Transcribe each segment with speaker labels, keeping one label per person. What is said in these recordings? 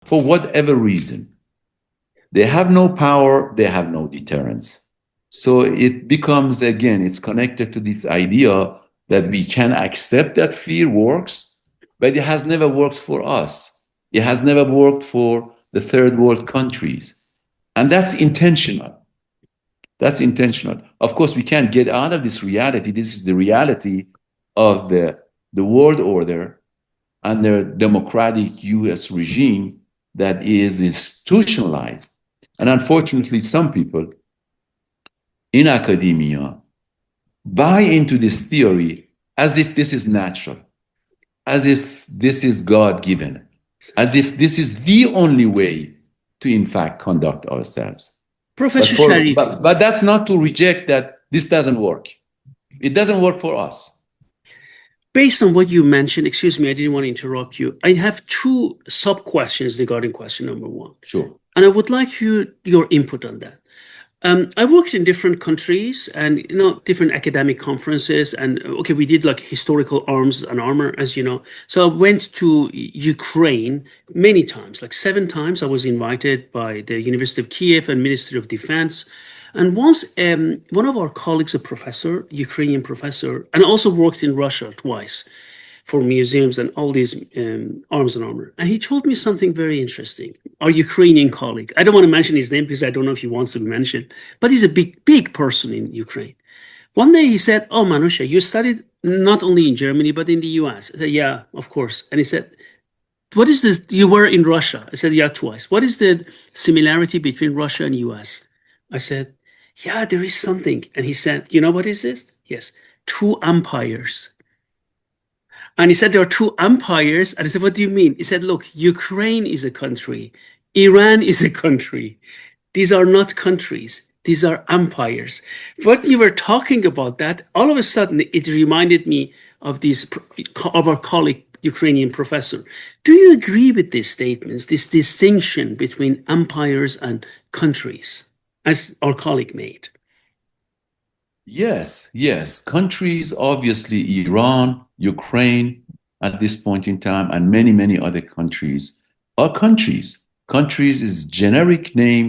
Speaker 1: for whatever reason. They have no power, they have no deterrence. So it becomes, again, it's connected to this idea that we can accept that fear works, but it has never worked for us. It has never worked for the third world countries. And that's intentional. That's intentional. Of course, we can't get out of this reality. This is the reality of the world order under democratic US regime that is institutionalized. And unfortunately, some people in academia buy into this theory as if this is natural, as if this is God-given, as if this is the only way to, in fact, conduct ourselves.
Speaker 2: Professor Sharifi.
Speaker 1: But that's not to reject that this doesn't work. It doesn't work for us.
Speaker 2: Based on what you mentioned, excuse me, I didn't want to interrupt you. I have two sub-questions regarding question number one.
Speaker 1: Sure.
Speaker 2: And I would like your input on that. I worked in different countries and, different academic conferences. And, okay, we did like historical arms and armor, as you know. So I went to Ukraine many times, like 7 times. I was invited by the University of Kiev and Ministry of Defense. And once one of our colleagues, a professor, Ukrainian professor, and also worked in Russia twice for museums and all these arms and armor. And he told me something very interesting. Our Ukrainian colleague, I don't want to mention his name because I don't know if he wants to be mentioned, but he's a big person in Ukraine. One day he said, "Oh, Manusha, you studied not only in Germany, but in the US." I said, "Yeah, of course." And he said, "What is this? You were in Russia." I said, "Yeah, twice." "What is the similarity between Russia and US?" I said, "Yeah, there is something." And he said, "You know what is this?" "Yes, 2 empires." And he said, "There are 2 empires." And I said, "What do you mean?" He said, "Look, Ukraine is a country. Iran is a country. These are not countries. These are empires." What you were talking about that, all of a sudden, it reminded me of our colleague, Ukrainian professor. Do you agree with these statements, this distinction between empires and countries, as our colleague made?
Speaker 1: Yes. Countries, obviously, Iran, Ukraine, at this point in time, and many other countries are countries. Countries is generic name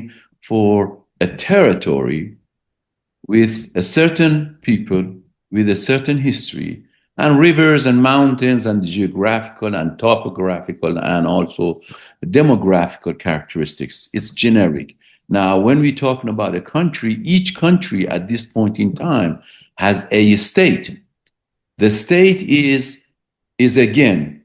Speaker 1: for a territory with a certain people, with a certain history, and rivers and mountains and geographical and topographical and also demographical characteristics. It's generic. Now, when we're talking about a country, each country at this point in time has a state. The state is again